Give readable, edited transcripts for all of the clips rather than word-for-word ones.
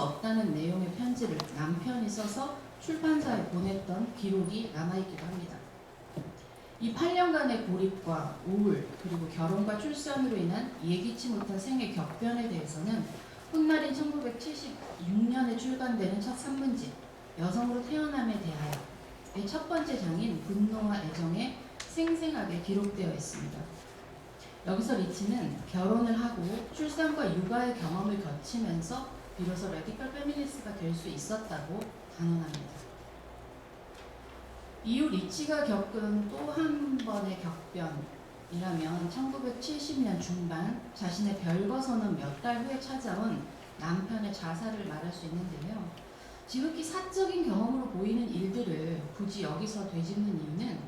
없다는 내용의 편지를 남편이 써서 출판사에 보냈던 기록이 남아있기도 합니다. 이 8년간의 고립과 우울, 그리고 결혼과 출산으로 인한 예기치 못한 생애 격변에 대해서는 훗날인 1976년에 출간되는 첫 산문집 여성으로 태어남에 대하여의 첫 번째 장인 분노와 애정에 생생하게 기록되어 있습니다. 여기서 리치는 결혼을 하고 출산과 육아의 경험을 거치면서 비로소 레디컬 페미니스트가 될 수 있었다고 단언합니다. 이후 리치가 겪은 또 한 번의 격변이라면 1970년 중반 자신의 별거선언 몇 달 후에 찾아온 남편의 자살을 말할 수 있는데요. 지극히 사적인 경험으로 보이는 일들을 굳이 여기서 되짚는 이유는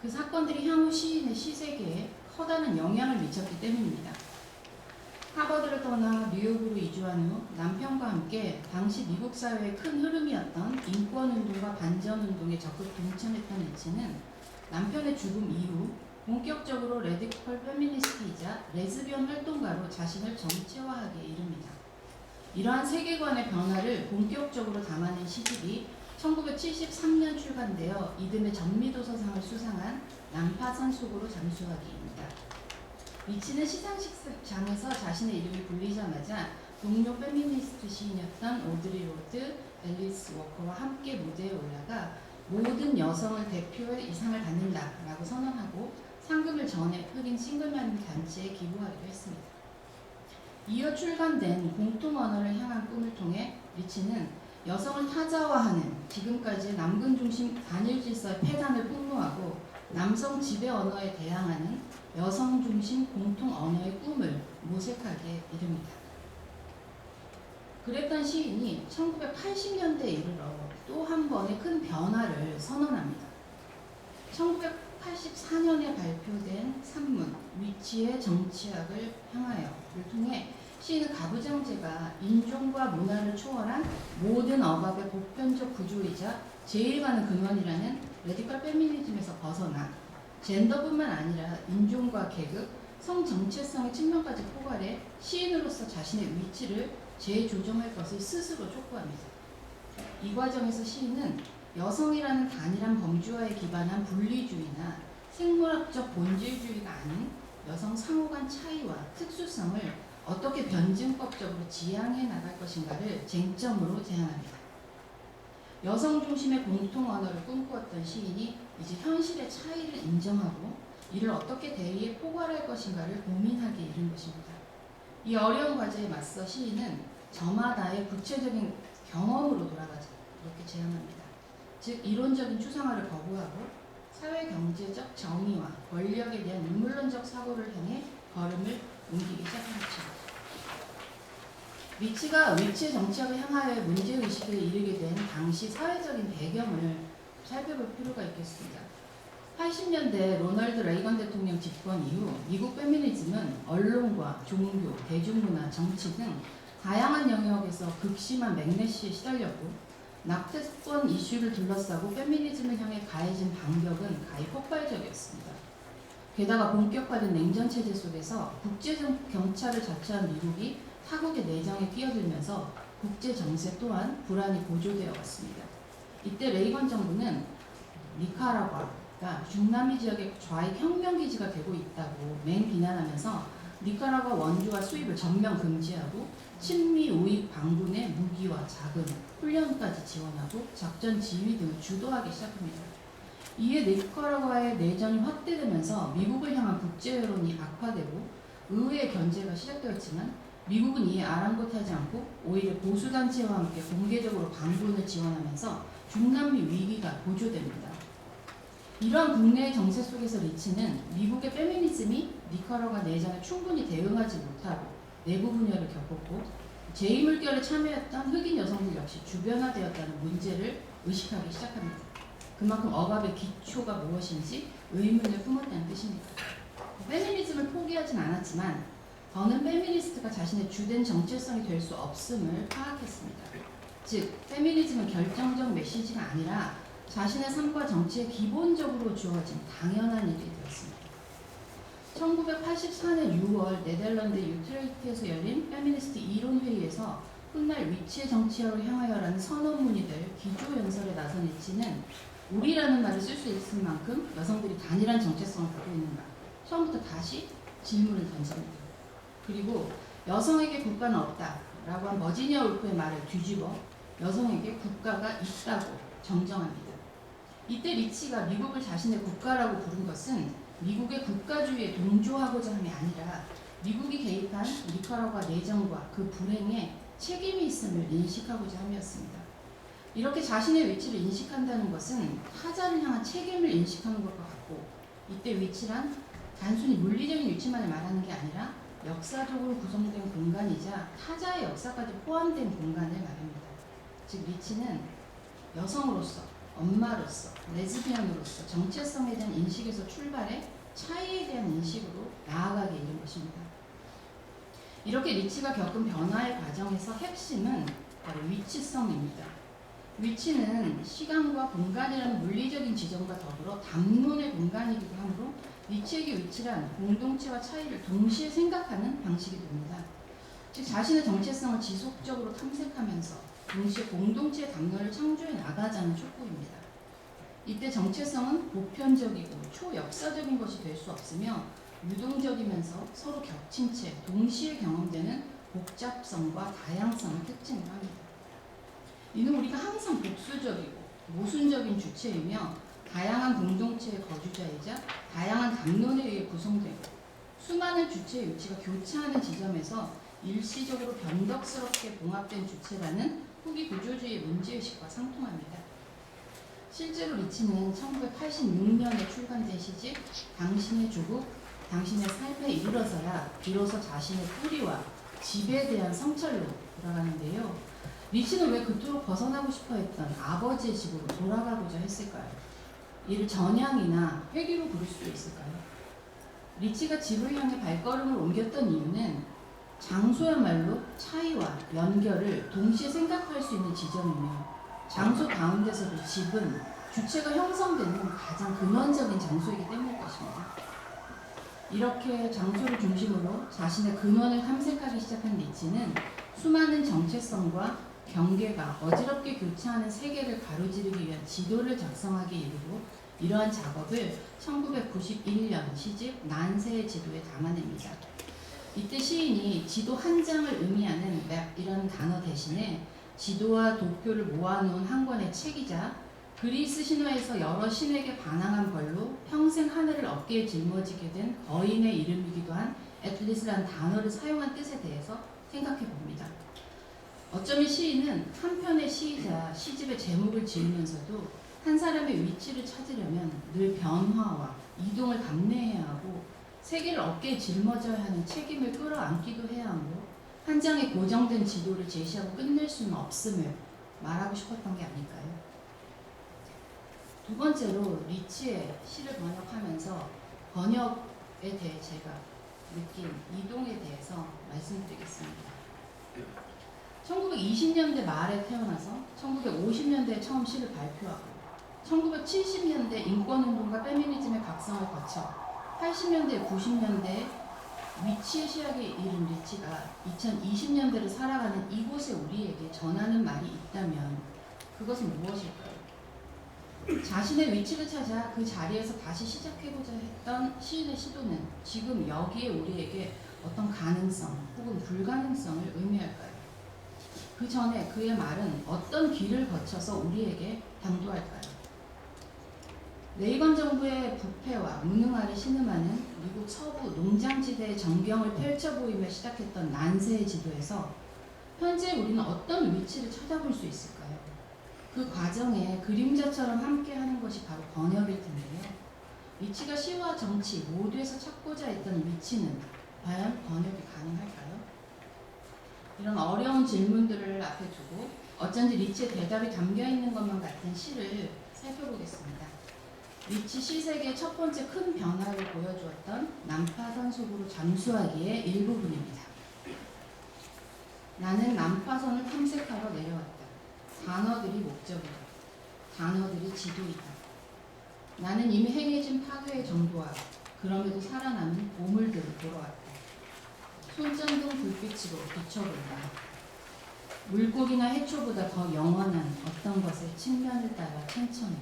그 사건들이 향후 시인의 시세계에 커다란 영향을 미쳤기 때문입니다. 하버드를 떠나 뉴욕으로 이주한 후 남편과 함께 당시 미국 사회의 큰 흐름이었던 인권운동과 반전운동에 적극 동참했던 리치는 남편의 죽음 이후 본격적으로 레디컬 페미니스트이자 레즈비언 활동가로 자신을 정체화하기에 이릅니다. 이러한 세계관의 변화를 본격적으로 담아낸 시집이 1973년 출간되어 이듬해 전미도서상을 수상한 난파선 속으로 잠수하기입니다. 리치는 시상식장에서 자신의 이름이 불리자마자 동료 페미니스트 시인이었던 오드리 로드, 앨리스 워커와 함께 무대에 올라가 모든 여성을 대표해 이 상을 받는다라고 선언하고 상금을 전에 흑인 싱글맘 단체에 기부하기도 했습니다. 이어 출간된 공통 언어를 향한 꿈을 통해 리치는 여성을 타자화하는 지금까지의 남근 중심 단일 질서의 폐단을 폭로하고 남성 지배 언어에 대항하는 여성 중심 공통 언어의 꿈을 모색하기에 이릅니다. 그랬던 시인이 1980년대에 이르러 또 한 번의 큰 변화를 선언합니다. 1984년에 발표된 산문 위치의 정치학을 향하여를 통해 시인은 가부장제가 인종과 문화를 초월한 모든 억압의 보편적 구조이자 제일 많은 근원이라는 레디컬 페미니즘에서 벗어나 젠더뿐만 아니라 인종과 계급, 성 정체성의 측면까지 포괄해 시인으로서 자신의 위치를 재조정할 것을 스스로 촉구합니다. 이 과정에서 시인은 여성이라는 단일한 범주화에 기반한 분리주의나 생물학적 본질주의가 아닌 여성 상호간 차이와 특수성을 어떻게 변증법적으로 지향해 나갈 것인가를 쟁점으로 제안합니다. 여성 중심의 공통 언어를 꿈꾸었던 시인이 이제 현실의 차이를 인정하고 이를 어떻게 대의에 포괄할 것인가를 고민하게 이른 것입니다. 이 어려운 과제에 맞서 시인은 저마다의 구체적인 경험으로 돌아가자 이렇게 제안합니다. 즉 이론적인 추상화를 거부하고 사회경제적 정의와 권력에 대한 인물론적 사고를 향해 걸음을 옮기기 시작합니다. 리치가 위치의 정치학을 향하여 문제의식에 이르게 된 당시 사회적인 배경을 살펴볼 필요가 있겠습니다. 80년대 로널드 레이건 대통령 집권 이후 미국 페미니즘은 언론과 종교, 대중문화, 정치 등 다양한 영역에서 극심한 맥래시에 시달렸고 낙태권 이슈를 둘러싸고 페미니즘을 향해 가해진 반격은 가히 폭발적이었습니다. 게다가 본격화된 냉전체제 속에서 국제경찰을 자처한 미국이 타국의 내정에 끼어들면서 국제정세 또한 불안이 고조되어 왔습니다. 이때 레이건 정부는 니카라과가 중남미 지역의 좌익 혁명기지가 되고 있다고 맹비난하면서 니카라과 원주와 수입을 전면 금지하고 친미 우익 반군의 무기와 자금, 훈련까지 지원하고 작전 지휘 등을 주도하기 시작합니다. 이에 니카라과의 내전이 확대되면서 미국을 향한 국제 여론이 악화되고 의회의 견제가 시작되었지만 미국은 이에 아랑곳하지 않고 오히려 보수단체와 함께 공개적으로 반군을 지원하면서 중남미 위기가 고조됩니다. 이러한 국내의 정세 속에서 리치는 미국의 페미니즘이 니카라과 내전에 충분히 대응하지 못하고 내부 분열을 겪었고 제2물결에 참여했던 흑인 여성들 역시 주변화되었다는 문제를 의식하기 시작합니다. 그만큼 억압의 기초가 무엇인지 의문을 품었다는 뜻입니다. 페미니즘을 포기하진 않았지만 더는 페미니스트가 자신의 주된 정체성이 될 수 없음을 파악했습니다. 즉, 페미니즘은 결정적 메시지가 아니라 자신의 삶과 정치에 기본적으로 주어진 당연한 일이 되었습니다. 1984년 6월 네덜란드 유트레이트에서 열린 페미니스트 이론회의에서 훗날 위치의 정치화로 향하여라는 선언문이 될 기조연설에 나선 리치는 우리라는 말을 쓸 수 있을 만큼 여성들이 단일한 정체성을 갖고 있는가? 처음부터 다시 질문을 던집니다. 그리고 여성에게 국가는 없다라고 한 버지니아 울프의 말을 뒤집어 여성에게 국가가 있다고 정정합니다. 이때 리치가 미국을 자신의 국가라고 부른 것은 미국의 국가주의에 동조하고자 함이 아니라 미국이 개입한 니카라과 내정과 그 불행에 책임이 있음을 인식하고자 함이었습니다. 이렇게 자신의 위치를 인식한다는 것은 타자를 향한 책임을 인식하는 것과 같고, 이때 위치란 단순히 물리적인 위치만을 말하는 게 아니라 역사적으로 구성된 공간이자 타자의 역사까지 포함된 공간을 말합니다. 즉 리치는 여성으로서, 엄마로서, 레즈비언으로서 정체성에 대한 인식에서 출발해 차이에 대한 인식으로 나아가게 이른 것입니다. 이렇게 리치가 겪은 변화의 과정에서 핵심은 바로 위치성입니다. 위치는 시간과 공간이라는 물리적인 지점과 더불어 담론의 공간이기도 하므로 리치에게 위치란 공동체와 차이를 동시에 생각하는 방식이 됩니다. 즉 자신의 정체성을 지속적으로 탐색하면서 동시에 공동체의 담론을 창조해 나가자는 촉구입니다. 이때 정체성은 보편적이고 초역사적인 것이 될 수 없으며 유동적이면서 서로 겹친 채 동시에 경험되는 복잡성과 다양성을 특징으로 합니다. 이는 우리가 항상 복수적이고 모순적인 주체이며 다양한 공동체의 거주자이자 다양한 담론에 의해 구성되고 수많은 주체의 위치가 교차하는 지점에서 일시적으로 변덕스럽게 봉합된 주체라는 후기 구조주의의 문제의식과 상통합니다. 실제로 리치는 1986년에 출간된 시집 당신의 조국, 당신의 삶에 이르러서야 비로소 자신의 뿌리와 집에 대한 성찰로 돌아가는데요. 리치는 왜 그토록 벗어나고 싶어 했던 아버지의 집으로 돌아가고자 했을까요? 이를 전향이나 회귀로 부를 수 있을까요? 리치가 집을 향해 발걸음을 옮겼던 이유는 장소야말로 차이와 연결을 동시에 생각할 수 있는 지점이며 장소 가운데서도 집은 주체가 형성되는 가장 근원적인 장소이기 때문일 것입니다. 이렇게 장소를 중심으로 자신의 근원을 탐색하기 시작한 리치는 수많은 정체성과 경계가 어지럽게 교차하는 세계를 가로지르기 위한 지도를 작성하기 이르고 이러한 작업을 1991년 시집 난세의 지도에 담아냅니다. 이때 시인이 지도 한 장을 의미하는 맵이라는 단어 대신에 지도와 도표를 모아놓은 한 권의 책이자 그리스 신화에서 여러 신에게 반항한 벌로 평생 하늘을 어깨에 짊어지게 된 거인의 이름이기도 한 애틀리스라는 단어를 사용한 뜻에 대해서 생각해 봅니다. 어쩌면 시인은 한 편의 시이자 시집의 제목을 지으면서도 한 사람의 위치를 찾으려면 늘 변화와 이동을 감내해야 하고 세계를 어깨에 짊어져야 하는 책임을 끌어안기도 해야 하고 한 장의 고정된 지도를 제시하고 끝낼 수는 없음을 말하고 싶었던 게 아닐까요? 두 번째로 리치의 시를 번역하면서 번역에 대해 제가 느낀 이동에 대해서 말씀드리겠습니다. 1920년대 말에 태어나서 1950년대에 처음 시를 발표하고 1970년대 인권운동과 페미니즘의 각성을 거쳐 80년대, 90년대 위치의 시작에 이른 리치가 2020년대를 살아가는 이곳에 우리에게 전하는 말이 있다면 그것은 무엇일까요? 자신의 위치를 찾아 그 자리에서 다시 시작해보자 했던 시인의 시도는 지금 여기에 우리에게 어떤 가능성 혹은 불가능성을 의미할까요? 그 전에 그의 말은 어떤 길을 거쳐서 우리에게 당도할까요? 레이건 정부의 부패와 무능화를 신음하는 미국 서부 농장지대의 전경을 펼쳐보이며 시작했던 난세의 지도에서 현재 우리는 어떤 위치를 찾아볼 수 있을까요? 그 과정에 그림자처럼 함께하는 것이 바로 번역일 텐데요. 위치가 시와 정치 모두에서 찾고자 했던 위치는 과연 번역이 가능할까요? 이런 어려운 질문들을 앞에 두고 어쩐지 리치의 대답이 담겨있는 것만 같은 시를 살펴보겠습니다. 리치 시세계의 첫 번째 큰 변화를 보여주었던 난파선 속으로 잠수하기의 일부분입니다. 나는 난파선을 탐색하러 내려왔다. 단어들이 목적이다. 단어들이 지도이다. 나는 이미 행해진 파괴의 정도와 그럼에도 살아남은 보물들을 보러 왔다. 손전등 불빛으로 비춰본다. 물고기나 해초보다 더 영원한 어떤 것의 측면을 따라 천천히.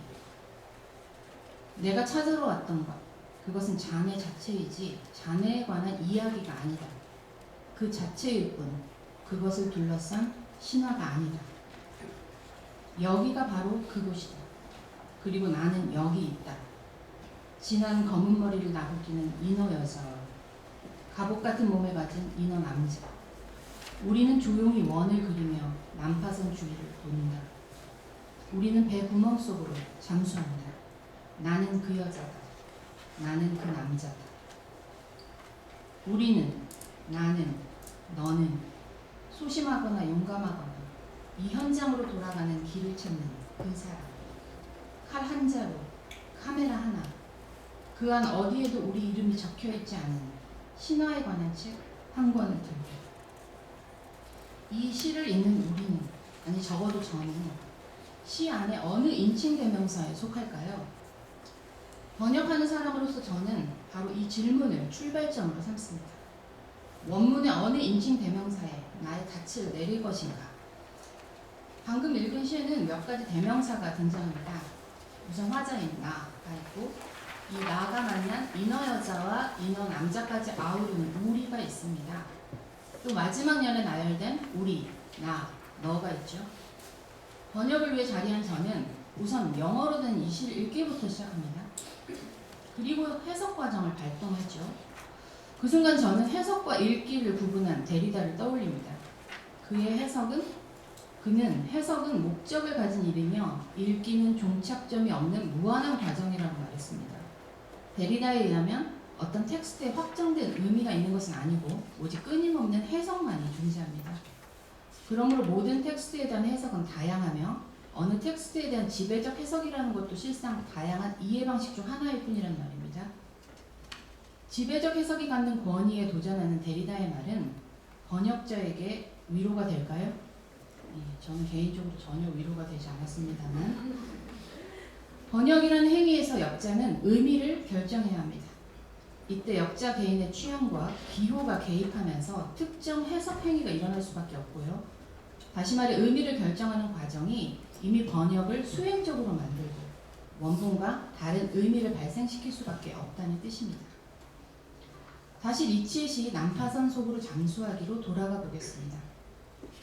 내가 찾으러 왔던 것, 그것은 자네 자체이지 자네에 관한 이야기가 아니다. 그 자체일 뿐, 그것을 둘러싼 신화가 아니다. 여기가 바로 그곳이다. 그리고 나는 여기 있다. 진한 검은 머리를 나부끼는 인어 여자와 갑옷 같은 몸에 가진 인어 남자. 우리는 조용히 원을 그리며 난파선 주위를 돈다. 우리는 배 구멍 속으로 잠수한다. 나는 그 여자다. 나는 그 남자다. 우리는, 나는, 너는 소심하거나 용감하거나 이 현장으로 돌아가는 길을 찾는 그 사람. 칼 한 자루, 카메라 하나, 그 안 어디에도 우리 이름이 적혀있지 않은 신화에 관한 책 한 권을 들고 이 시를 읽는 우리는, 아니 적어도 저는 시 안에 어느 인칭 대명사에 속할까요? 번역하는 사람으로서 저는 바로 이 질문을 출발점으로 삼습니다. 원문의 어느 인칭 대명사에 나의 가치를 내릴 것인가? 방금 읽은 시에는 몇 가지 대명사가 등장합니다. 우선 화자인 나가 있고 이 나가 만난 인어 여자와 인어 남자까지 아우르는 우리가 있습니다. 또 마지막 년에 나열된 우리, 나, 너가 있죠. 번역을 위해 자리한 저는 우선 영어로 된 이 시를 읽기부터 시작합니다. 그리고 해석 과정을 발동하죠. 그 순간 저는 해석과 읽기를 구분한 데리다를 떠올립니다. 그는 해석은 목적을 가진 일이며 읽기는 종착점이 없는 무한한 과정이라고 말했습니다. 데리다에 의하면 어떤 텍스트에 확정된 의미가 있는 것은 아니고 오직 끊임없는 해석만이 존재합니다. 그러므로 모든 텍스트에 대한 해석은 다양하며 어느 텍스트에 대한 지배적 해석이라는 것도 실상 다양한 이해 방식 중 하나일 뿐이란 말입니다. 지배적 해석이 갖는 권위에 도전하는 데리다의 말은 번역자에게 위로가 될까요? 저는 개인적으로 전혀 위로가 되지 않았습니다만 번역이라는 행위에서 역자는 의미를 결정해야 합니다. 이때 역자 개인의 취향과 기호가 개입하면서 특정 해석 행위가 일어날 수밖에 없고요. 다시 말해 의미를 결정하는 과정이 이미 번역을 수행적으로 만들고 원본과 다른 의미를 발생시킬 수밖에 없다는 뜻입니다. 다시 리치의 시 난파선 속으로 잠수하기로 돌아가 보겠습니다.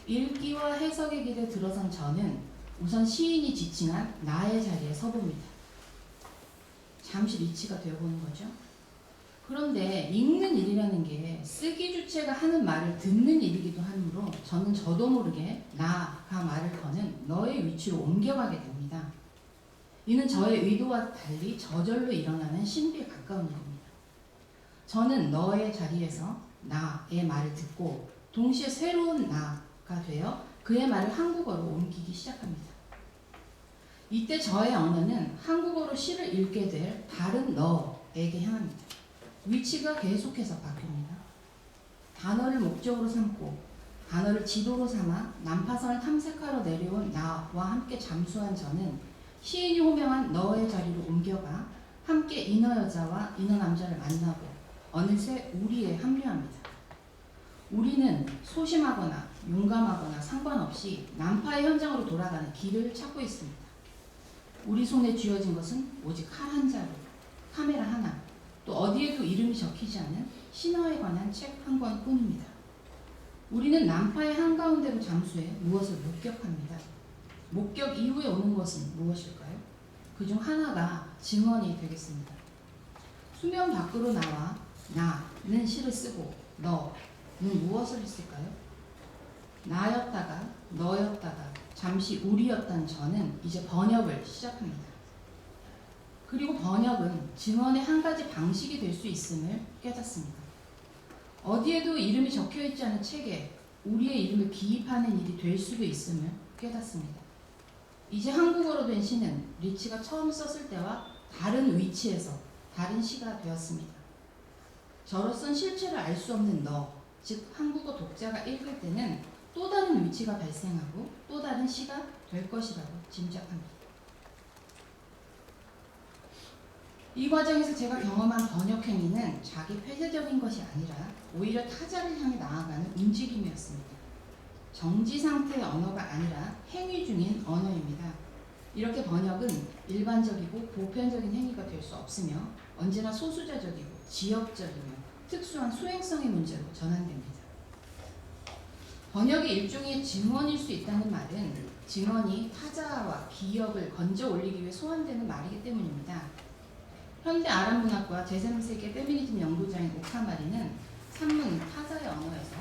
읽기와 해석의 길에 들어선 저는 우선 시인이 지칭한 나의 자리에 서봅니다. 잠시 리치가 되어보는 거죠. 그런데 읽는 일이라는 게 쓰기 주체가 하는 말을 듣는 일이기도 하므로 저는 저도 모르게 나가 말을 거는 너의 위치로 옮겨가게 됩니다. 이는 저의 의도와 달리 저절로 일어나는 신비에 가까운 일입니다. 저는 너의 자리에서 나의 말을 듣고 동시에 새로운 나가 되어 그의 말을 한국어로 옮기기 시작합니다. 이때 저의 언어는 한국어로 시를 읽게 될 다른 너에게 향합니다. 위치가 계속해서 바뀝니다. 단어를 목적으로 삼고 단어를 지도로 삼아 난파선을 탐색하러 내려온 나와 함께 잠수한 저는 시인이 호명한 너의 자리로 옮겨가 함께 인어 여자와 인어 남자를 만나고 어느새 우리에 합류합니다. 우리는 소심하거나 용감하거나 상관없이 난파의 현장으로 돌아가는 길을 찾고 있습니다. 우리 손에 쥐어진 것은 오직 칼 한 자루, 카메라 하나, 또 어디에도 이름이 적히지 않은 신화에 관한 책 한 권뿐입니다. 우리는 난파의 한가운데로 잠수해 무엇을 목격합니다. 목격 이후에 오는 것은 무엇일까요? 그중 하나가 증언이 되겠습니다. 수면 밖으로 나와 나는 시를 쓰고 너는 무엇을 했을까요? 나였다가 너였다가 잠시 우리였던 저는 이제 번역을 시작합니다. 그리고 번역은 증언의 한 가지 방식이 될 수 있음을 깨닫습니다. 어디에도 이름이 적혀있지 않은 책에 우리의 이름을 기입하는 일이 될 수도 있음을 깨닫습니다. 이제 한국어로 된 시는 리치가 처음 썼을 때와 다른 위치에서 다른 시가 되었습니다. 저로선 실체를 알 수 없는 너, 즉 한국어 독자가 읽을 때는 또 다른 위치가 발생하고 또 다른 시가 될 것이라고 짐작합니다. 이 과정에서 제가 경험한 번역 행위는 자기 폐쇄적인 것이 아니라 오히려 타자를 향해 나아가는 움직임이었습니다. 정지 상태의 언어가 아니라 행위 중인 언어입니다. 이렇게 번역은 일반적이고 보편적인 행위가 될 수 없으며 언제나 소수자적이고 지역적이며 특수한 수행성의 문제로 전환됩니다. 번역이 일종의 증언일 수 있다는 말은 증언이 타자와 기억을 건져 올리기 위해 소환되는 말이기 때문입니다. 현대 아랍 문학과 제3세계 페미니즘 연구자인 오카마리는 산문 타자의 언어에서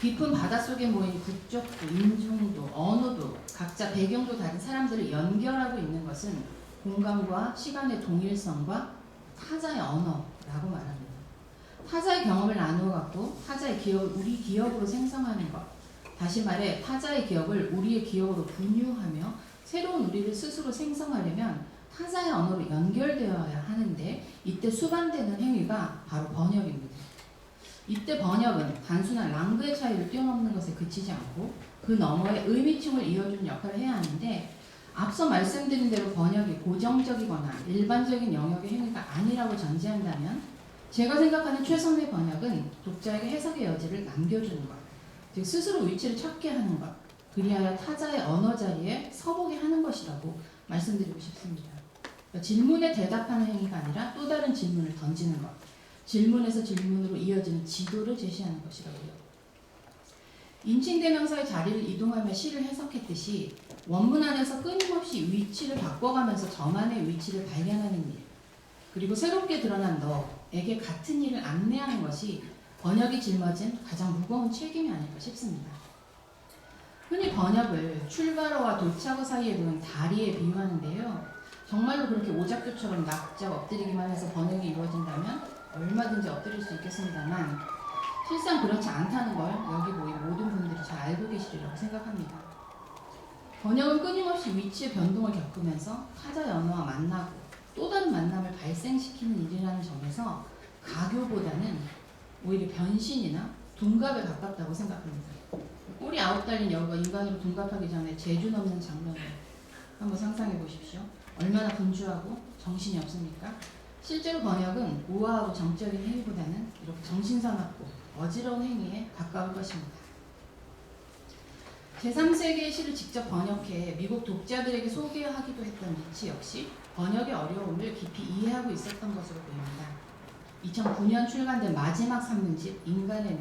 깊은 바닷속에 모인 국적도, 인종도, 언어도, 각자 배경도 다른 사람들을 연결하고 있는 것은 공간과 시간의 동일성과 타자의 언어라고 말합니다. 타자의 경험을 나누어 갖고 타자의 기억을 우리 기억으로 생성하는 것. 다시 말해 타자의 기억을 우리의 기억으로 분유하며 새로운 우리를 스스로 생성하려면 타자의 언어로 연결되어야 하는데 이때 수반되는 행위가 바로 번역입니다. 이때 번역은 단순한 랑그의 차이를 뛰어넘는 것에 그치지 않고 그 너머의 의미층을 이어주는 역할을 해야 하는데 앞서 말씀드린 대로 번역이 고정적이거나 일반적인 영역의 행위가 아니라고 전제한다면 제가 생각하는 최선의 번역은 독자에게 해석의 여지를 남겨주는 것, 즉 스스로 위치를 찾게 하는 것, 그리하여 타자의 언어 자리에 서보게 하는 것이라고 말씀드리고 싶습니다. 그러니까 질문에 대답하는 행위가 아니라 또 다른 질문을 던지는 것, 질문에서 질문으로 이어지는 지도를 제시하는 것이라고요. 인칭대명사의 자리를 이동하며 시를 해석했듯이 원문 안에서 끊임없이 위치를 바꿔가면서 저만의 위치를 발견하는 일, 그리고 새롭게 드러난 너에게 같은 일을 안내하는 것이 번역이 짊어진 가장 무거운 책임이 아닐까 싶습니다. 흔히 번역을 출발어와 도착어 사이에 두는 다리에 비유하는데요. 정말로 그렇게 오작교처럼 납작 엎드리기만 해서 번역이 이루어진다면 얼마든지 엎드릴 수 있겠습니다만 실상 그렇지 않다는 걸 여기 모인 모든 분들이 잘 알고 계시리라고 생각합니다. 번역은 끊임없이 위치의 변동을 겪으면서 타자의 언어와 만나고 또 다른 만남을 발생시키는 일이라는 점에서 가교보다는 오히려 변신이나 둔갑에 가깝다고 생각합니다. 꼬리 9달린 여우가 인간으로 둔갑하기 전에 재주 넘는 장면을 한번 상상해 보십시오. 얼마나 분주하고 정신이 없습니까? 실제로 번역은 우아하고 정적인 행위보다는 이렇게 정신사납고 어지러운 행위에 가까울 것입니다. 제3세계의 시를 직접 번역해 미국 독자들에게 소개하기도 했던 리치 역시 번역의 어려움을 깊이 이해하고 있었던 것으로 보입니다. 2009년 출간된 마지막 산문집 인간의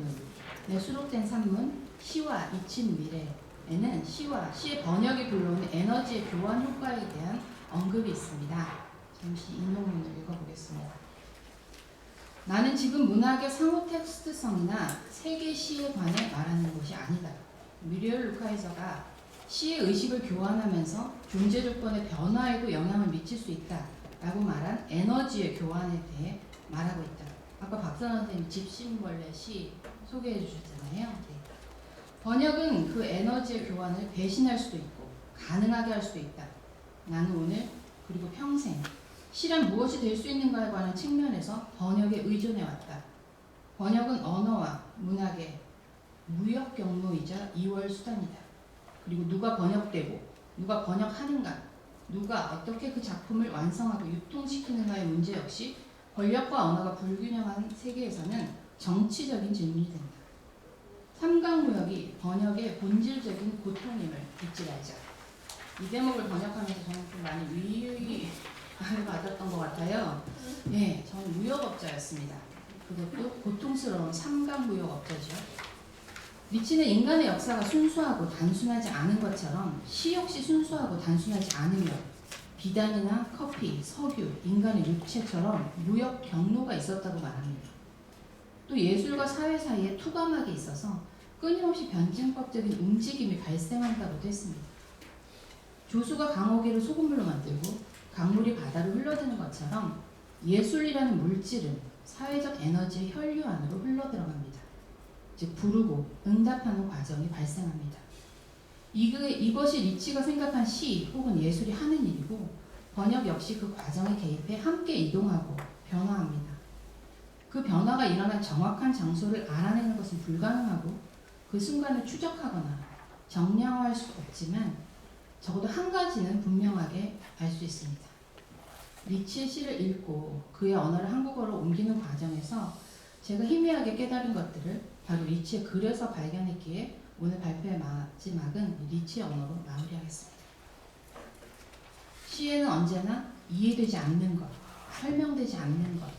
눈에 수록된 산문 시와 잊힌 미래에는 시와 시의 번역이 불러오는 에너지의 교환 효과에 대한 언급이 있습니다. 잠시 인용문을 읽어보겠습니다. 나는 지금 문학의 상호 텍스트성이나 세계 시에 관해 말하는 것이 아니다. 뮤리얼 루카이저가 시의 의식을 교환하면서 존재 조건의 변화에도 영향을 미칠 수 있다 라고 말한 에너지의 교환에 대해 말하고 있다. 아까 박선원 선생님이 집신벌레 시 소개해 주셨잖아요. 네. 번역은 그 에너지의 교환을 배신할 수도 있고 가능하게 할 수도 있다. 나는 오늘 그리고 평생 시란 무엇이 될 수 있는가에 관한 측면에서 번역에 의존해왔다. 번역은 언어와 문학의 무역 경로이자 이월 수단이다. 그리고 누가 번역되고 누가 번역하는가, 누가 어떻게 그 작품을 완성하고 유통시키는가의 문제 역시 권력과 언어가 불균형한 세계에서는 정치적인 질문이 된다. 삼강무역이 번역의 본질적인 고통임을 잊지 말자. 이 대목을 번역하면서 저는 좀 많이 위로를 받았던 것 같아요. 네, 저는 무역업자였습니다. 그것도 고통스러운 삼강무역업자죠. 리치는 인간의 역사가 순수하고 단순하지 않은 것처럼 시 역시 순수하고 단순하지 않으며 비단이나 커피, 석유, 인간의 육체처럼 무역 경로가 있었다고 말합니다. 또 예술과 사회 사이에 투과막이 있어서 끊임없이 변증법적인 움직임이 발생한다고도 했습니다. 조수가 강호기를 소금물로 만들고 강물이 바다로 흘러드는 것처럼 예술이라는 물질은 사회적 에너지의 혈류 안으로 흘러들어갑니다. 즉 부르고 응답하는 과정이 발생합니다. 이것이 리치가 생각한 시 혹은 예술이 하는 일이고 번역 역시 그 과정에 개입해 함께 이동하고 변화합니다. 그 변화가 일어난 정확한 장소를 알아내는 것은 불가능하고 그 순간을 추적하거나 정량화할 수 없지만 적어도 한 가지는 분명하게 알 수 있습니다. 리치의 시를 읽고 그의 언어를 한국어로 옮기는 과정에서 제가 희미하게 깨달은 것들을 바로 리치의 글에서 발견했기에 오늘 발표의 마지막은 리치 언어로 마무리하겠습니다. 시에는 언제나 이해되지 않는 것, 설명되지 않는 것,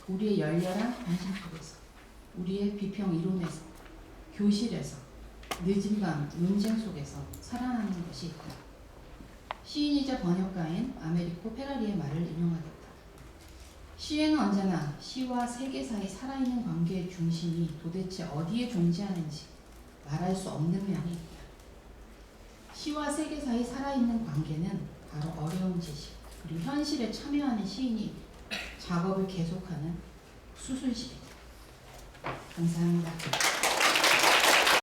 우리의 열렬한 관심 속에서, 우리의 비평 이론에서, 교실에서, 늦은 밤 논쟁 속에서 살아나는 것이 있다. 시인이자 번역가인 아메리코 페라리의 말을 인용하겠다. 시에는 언제나 시와 세계 사이 살아있는 관계의 중심이 도대체 어디에 존재하는지 말할 수 없는 면이 있다. 시와 세계 사이 살아있는 관계는 바로 어려운 지식, 그리고 현실에 참여하는 시인이 작업을 계속하는 수술실이다. 감사합니다.